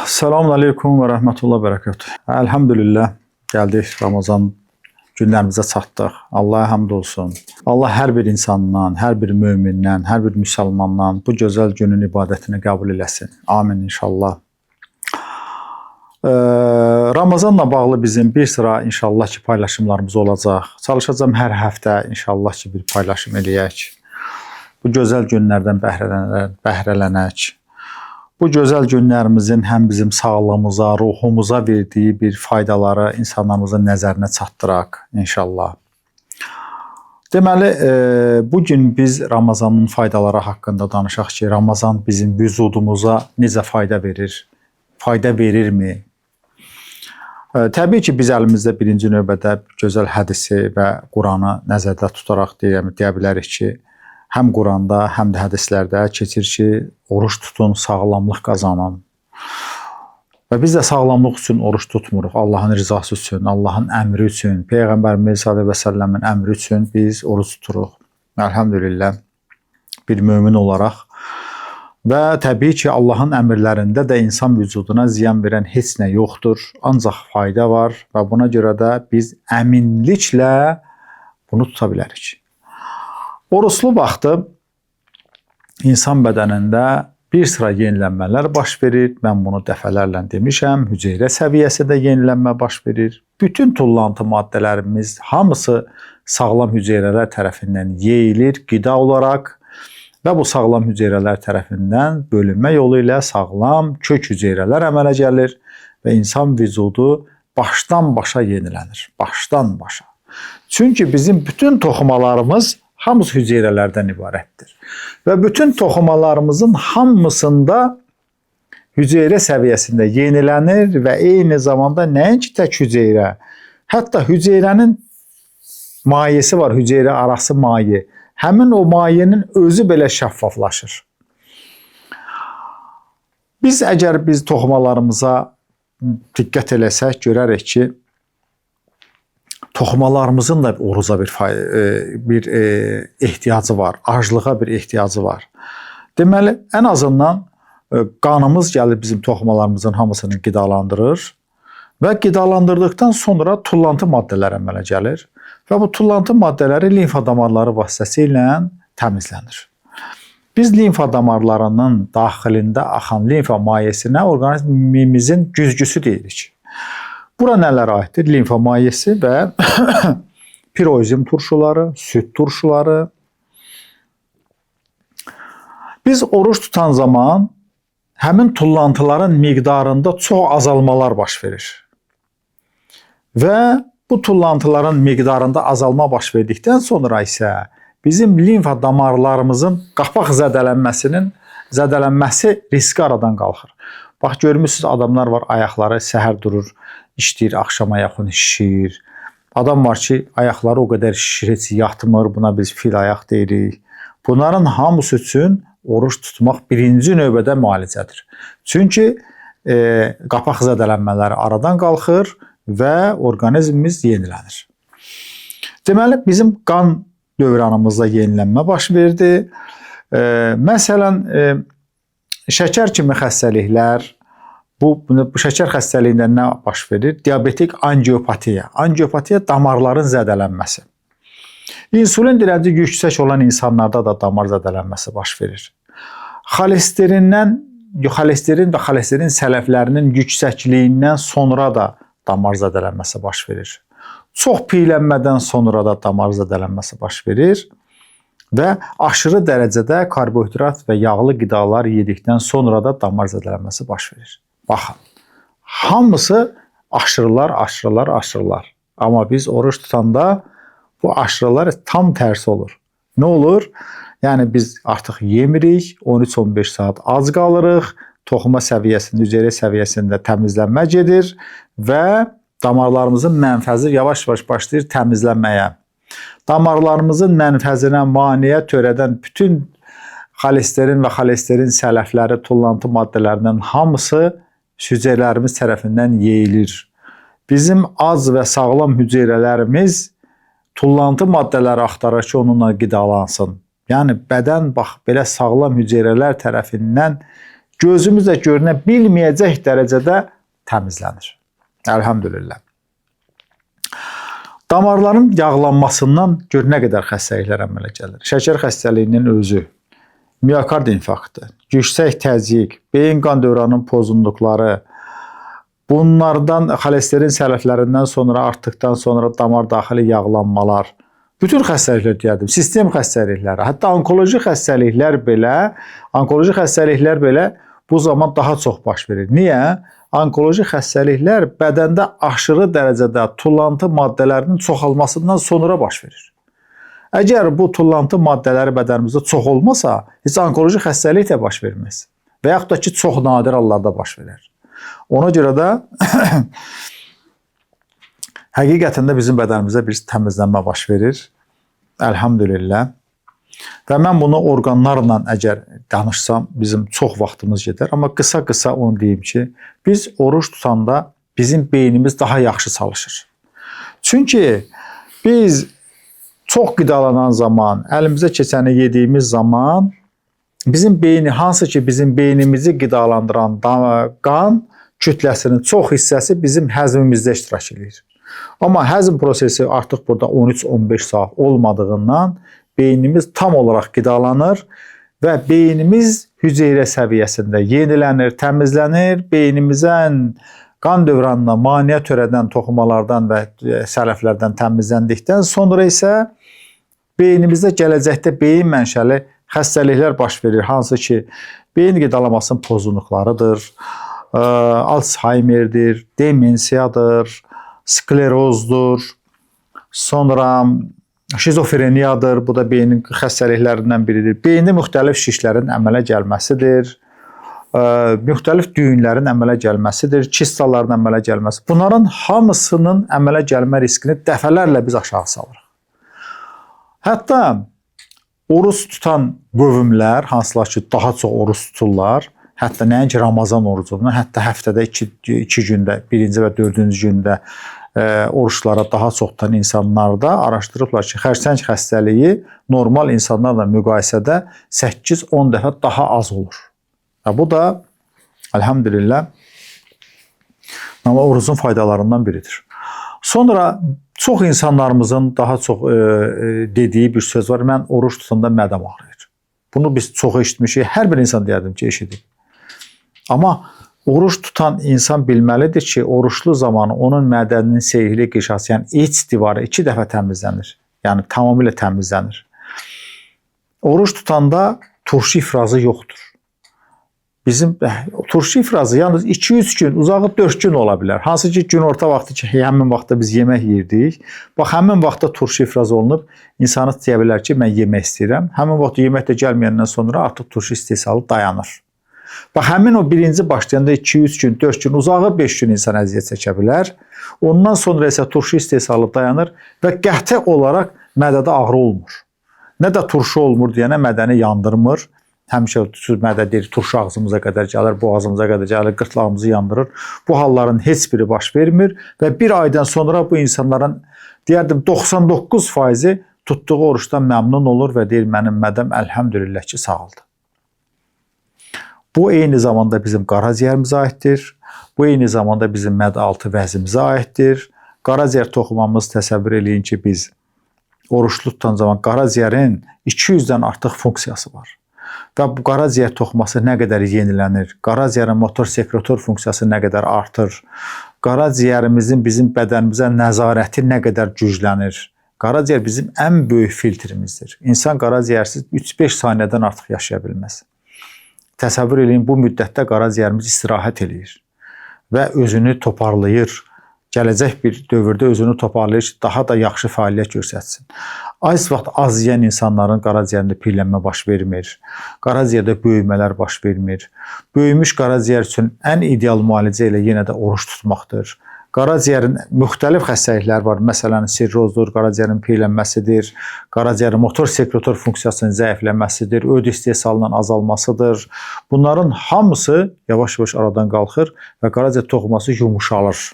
Selamun Aleyküm ve Rahmetullah Berekatuhu. Elhamdülillah geldik Ramazan günlərimizə çatdıq. Allah'a hamd olsun. Allah hər bir insandan, hər bir mömindən, hər bir müsəlmandan bu gözəl günün ibadətini qəbul eləsin. Amin inşallah. Ramazanla bağlı bizim bir sıra inşallah ki paylaşımlarımız olacaq. Çalışacağım hər həftə inşallah ki bir paylaşım eləyək. Bu gözəl günlərdən bəhrələnək. Bu gözəl günlərimizin həm bizim sağlığımıza, ruhumuza verdiyi bir faydaları insanlarımızın nəzərinə çatdıraq inşallah. Deməli, bugün biz Ramazanın faydaları haqqında danışaq ki, Ramazan bizim vücudumuza necə fayda verir? Fayda verirmi? Təbii ki, biz əlimizdə birinci növbədə gözəl hədisi və Quranı nəzərdə tutaraq deyə bilərik ki, həm Quranda, həm də hədislərdə keçir ki, oruç tutun, sağlamlıq qazanın. Və biz də sağlamlıq üçün oruç tutmuruq. Allahın rızası üçün, Allahın əmri üçün, Peyğəmbərimiz s.ə.v-in əmri üçün biz oruç tuturuq. Elhamdülillah, bir mömin olaraq. Və təbii ki, Allahın əmrlərində də insan vücuduna ziyan verən heç nə yoxdur. Ancaq fayda var və buna görə də biz əminliklə bunu tuta bilərik. Oruçlu vaxtı insan bədənində bir sıra yenilənmələr baş verir. Mən bunu dəfələrlə demişəm. Hüceyrə səviyyəsində yenilənmə baş verir. Bütün tullantı maddələrimiz hamısı sağlam hüceyrələr tərəfindən yeyilir qida olaraq və bu sağlam hüceyrələr tərəfindən bölünmə yolu ilə sağlam kök hüceyrələr əmələ gəlir və insan vücudu başdan başa yenilənir. Başdan başa. Çünki bizim bütün toxumalarımız hamısı hüceyrələrdən ibarətdir. Və bütün toxumalarımızın hamısında hüceyrə səviyyəsində yenilənir və eyni zamanda nəinki tək hüceyrə, hətta hüceyrənin mayesi var, hüceyrə arası maye. Həmin o mayenin özü belə şəffaflaşır. Biz əgər toxumalarımıza diqqət eləsək, görərik ki, toxumalarımızın da oruca bir ehtiyacı var, aclığa bir ehtiyacı var. Deməli, ən azından qanımız gəlir bizim toxumalarımızın hamısını qidalandırır və qidalandırdıqdan sonra tullantı maddələri əmələ gəlir və bu tullantı maddələri limfa damarları vasitəsilə təmizlənir. Biz limfa damarlarının daxilində axan limfa mayesinə orqanizmimizin güzgüsü deyirik. Bura nələr aiddir? Limfa mayesi və piroizm turşuları, süd turşuları. Biz oruç tutan zaman həmin tullantıların miqdarında çox azalmalar baş verir. Və bu tullantıların miqdarında azalma baş verdikdən sonra isə bizim limfa damarlarımızın qapaq zədələnməsi riski aradan qalxır. Bax, görmüsünüz, adamlar var, ayaqları səhər durur, işləyir, axşama yaxın şişir. Adam var ki, ayaqları o qədər şişir, heç yatmır, buna biz fil ayaq deyirik. Bunların hamısı üçün oruç tutmaq birinci növbədə müalicədir. Çünki qapaq zədələnmələri aradan qalxır və orqanizmimiz yenilənir. Deməli, bizim qan dövranımızda yenilənmə baş verdi. Məsələn, şəkər kimi xəstəliklər, bu şəkər xəstəliyində nə baş verir? Diabetik angiopatiya. Angiopatiya damarların zədələnməsi. İnsulin dirənci yüksək olan insanlarda da damar zədələnməsi baş verir. Xolesterin və xolesterin sələflərinin yüksəkliyindən sonra da damar zədələnməsi baş verir. Çox piylənmədən sonra da damar zədələnməsi baş verir və aşırı dərəcədə karbohidrat və yağlı qidalar yedikdən sonra da damar zədələnməsi baş verir. Baxın, hamısı aşırılar. Amma biz oruç tutanda bu aşırılar tam tərsi olur. Nə olur? Yəni biz artıq yemirik, 13-15 saat ac qalırıq, toxuma səviyyəsində, hüceyrə səviyyəsində təmizlənmə gedir və damarlarımızın mənfəzi yavaş-yavaş başlayır təmizlənməyə. Damarlarımızın mənfəzinə maneə törədən bütün xolesterin və xolesterin sələfləri, tullantı maddələrinin hamısı hüceyrələrimiz tərəfindən yeyilir. Bizim az və sağlam hüceyrələrimiz tullantı maddələri axtarır ki, onunla qidalansın. Yəni, bədən bax, belə sağlam hüceyrələr tərəfindən gözümüzlə görünə bilməyəcək dərəcədə təmizlənir. Elhamdülillah. Damarların yağlanmasından gör nə qədər xəstəliklər əmələ gəlir. Şəkər xəstəliyinin özü, miokard infarktı, yüksək təzyiq, beyin qan dövranının pozunluqları, bunlardan xolesterin sərvətlərindən sonra artdıqdan sonra damar daxili yağlanmalar, bütün xəstəliklər deyərdim, sistem xəstəlikləri, hətta onkoloji xəstəliklər belə bu zaman daha çox baş verir. Niyə? Onkoloji xəstəliklər bədəndə aşırı dərəcədə tullantı maddələrinin çoxalmasından sonra baş verir. Əgər bu tullantı maddələri bədənimizdə çox olmasa, heç onkoloji xəstəlik də baş verməz. Və yaxud da ki, çox nadir hallarda baş verir. Ona görə də həqiqətən də bizim bədənimizdə bir təmizlənmə baş verir. Elhamdülillah. Və mən bunu orqanlarla əgər danışsam, bizim çox vaxtımız gedər. Amma qısa onu deyim ki, biz oruç tutanda bizim beynimiz daha yaxşı çalışır. Çünki biz çox qidalanan zaman, əlimizə keçəni yediyimiz zaman bizim beyni, hansı ki bizim beynimizi qidalandıran qan kütləsinin çox hissəsi bizim həzmimizdə iştirak edir. Amma həzm prosesi artıq burada 13-15 saat olmadığından beynimiz tam olaraq qidalanır və beynimiz hüceyrə səviyyəsində yenilənir, təmizlənir. Beynimizin qan dövranına maneə törədən toxumalardan və sərəflərdən təmizləndikdən sonra isə beynimizdə gələcəkdə beyin mənşəli xəstəliklər baş verir. Hansı ki, beyin qidalamasının pozunluqlarıdır, Alzheimer'dir, demensiyadır, sklerozdur, sonra şizofreniyadır, bu da beynin xəstəliklərindən biridir. Beyində müxtəlif şişlərin əmələ gəlməsidir, müxtəlif düyünlərin əmələ gəlməsidir, kistaların əmələ gəlməsi. Bunların hamısının əmələ gəlmə riskini dəfələrlə biz aşağı salırıq. Hətta oruç tutan qövmlər, hansılar ki, daha çox oruç tuturlar, hətta nəinki Ramazan orucundan, hətta həftədə 2 gündə, 1-ci və 4-cü gündə oruçlara daha çox tutan insanlarda araşdırıblar ki, xərçəng xəstəliyi normal insanlarla müqayisədə 8-10 dəfə daha az olur. Bu da, elhamdülillah, orucun faydalarından biridir. Sonra çox insanlarımızın daha çox dediyi bir söz var, mən oruç tutanda mədəm ağrıyır. Bunu biz çox eşitmişik, hər bir insan deyərdim ki, eşidib. Amma oruç tutan insan bilməlidir ki, oruçlu zamanı onun mədəninin seyhli qişası, yəni iç divarı 2 dəfə təmizlənir. Yəni tamamilə təmizlənir. Oruç tutanda turşu ifrazı yoxdur. Bizim turşu ifrazı yalnız 2-3 gün, uzağı 4 gün ola bilər. Hansı ki, günorta vaxtı ki, həmin vaxtda biz yemək yirdik. Bax, həmin vaxtda turşu ifrazı olunub, insanı deyə bilər ki, mən yemək istəyirəm. Həmin vaxtda yemək də gəlməyəndən sonra artıq turşu istehsalı dayanır. Bax, həmin o birinci başlayanda 2-3 gün, 4 gün, uzağı 5 gün insan əziyyət çəkə bilər. Ondan sonra isə turşu istehsalı dayanır və qəti olaraq mədədə ağrı olmur. Nə də turşu olmur deyənə mədəni yandırmır. Həmişə mədə deyir, turşu ağzımıza qədər gəlir, boğazımıza qədər gəlir, qırtlağımızı yandırır. Bu halların heç biri baş vermir və bir aydan sonra bu insanların, deyərdim, 99% tutduğu oruçdan məmnun olur və deyir, mənim mədəm əlhəmdülillah ki, sağaldı. Bu eyni zamanda bizim qaraciyərimizə aiddir. Bu eyni zamanda bizim məd-altı vəzimizə aiddir. Qaraciyər toxumamız təsəvvür eləyin ki, biz oruçlu tutan zaman qaraciyərin 200-dən artıq funksiyası var. Və bu qaraciyər toxuması nə qədər yenilənir, qaraciyərin motor sekretor funksiyası nə qədər artır, qaraciyərimizin bizim bədənimizə nəzarəti nə qədər güclənir. Qaraciyər bizim ən böyük filtrimizdir. İnsan qaraciyərsiz 3-5 saniyədən artıq yaşaya bilməz. Təsəvvür eləyin, bu müddətdə qaraciyərimiz istirahət eləyir və özünü toparlayır. Gələcək bir dövrdə özünü toparlayır ki, daha da yaxşı fəaliyyət göstərsin. Az vaxt az yeyən insanların qaraciyərində piyələnmə baş vermir. Qaraciyərdə böyümələr baş vermir. Böyümüş qaraciyər üçün ən ideal müalicə ilə yenə də oruç tutmaqdır. Qaraciyərin müxtəlif xəstəlikləri var. Məsələn, sirrozdur, qaraciyərin piyələnməsidir, qaraciyərin motor sekretor funksiyasının zəifləməsidir, öd istehsalının azalmasıdır. Bunların hamısı yavaş-yavaş aradan qalxır və qaraciyər toxuması yumuşalır.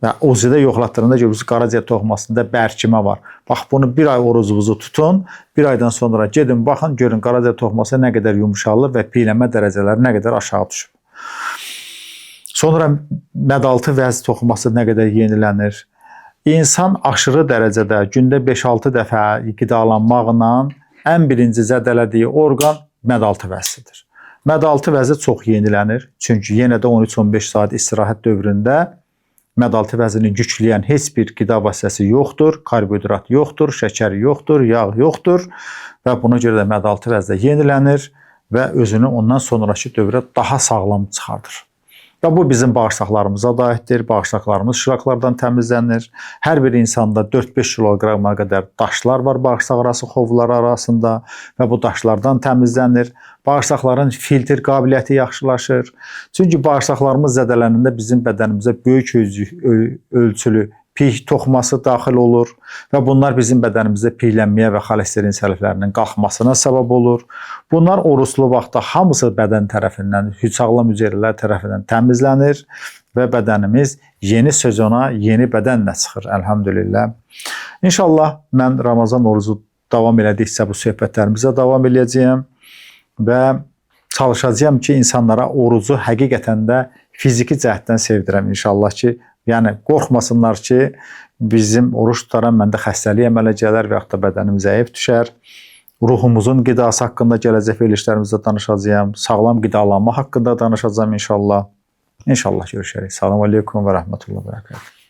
Və OZ-də yoxlatdığında görürsünüz qaraciyər toxumasında bərkimə var. Bax bunu bir ay orucunuzu tutun, bir aydan sonra gedin baxın, görün qaraciyər toxuması nə qədər yumşalır və piyələnmə dərəcələri nə qədər aşağı düşüb. Sonra mədaltı vəz toxuması nə qədər yenilənir. İnsan aşırı dərəcədə gündə 5-6 dəfə qidalanmaqla ən birinci zədələdiyi orqan mədaltı vəzidir. Mədaltı vəzi çox yenilənir. Çünki yenə də 13-15 saat istirahət dövründə mədaltı vəzini yükləyən heç bir qida vasitəsi yoxdur, karbohidrat yoxdur, şəkər yoxdur, yağ yoxdur və buna görə də mədaltı vəzdə yenilənir və özünü ondan sonraki dövrə daha sağlam çıxardır. Və bu bizim bağırsaqlarımıza da aiddir. Bağırsaqlarımız şıraqlardan təmizlənir. Hər bir insanda 4-5 kiloqrama qədər daşlar var bağırsaq arası xovları arasında və bu daşlardan təmizlənir. Bağırsaqların filtr qabiliyyəti yaxşılaşır. Çünki bağırsaqlarımız zədələnəndə bizim bədənimizə böyük ölçülü piy toxuması daxil olur və bunlar bizim bədənimizdə piylənməyə və xolesterin sərflərinin qalxmasına səbəb olur. Bunlar oruclu vaxtda hamısı bədən tərəfindən, sağlam hüceyrələr tərəfindən təmizlənir və bədənimiz yeni sezona, yeni bədənlə çıxır, əlhamdülillah. İnşallah mən Ramazan orucu davam elədikcə bu söhbətlərimizə davam eləyəcəyəm və çalışacağam ki, insanlara orucu həqiqətən də fiziki cəhətdən sevdirəm inşallah ki, yəni qorxmasınlar ki, bizim oruç tutaran məndə xəstəlik əmələ gələr və yaxud da bədənim zəif düşər. Ruhumuzun qidası haqqında gələcək verilişlərimizdə danışacağam. Sağlam qidalanma haqqında danışacağam inşallah. İnşallah görüşərik. Salam aleykum və rəhmətullah və bərəkətuhu.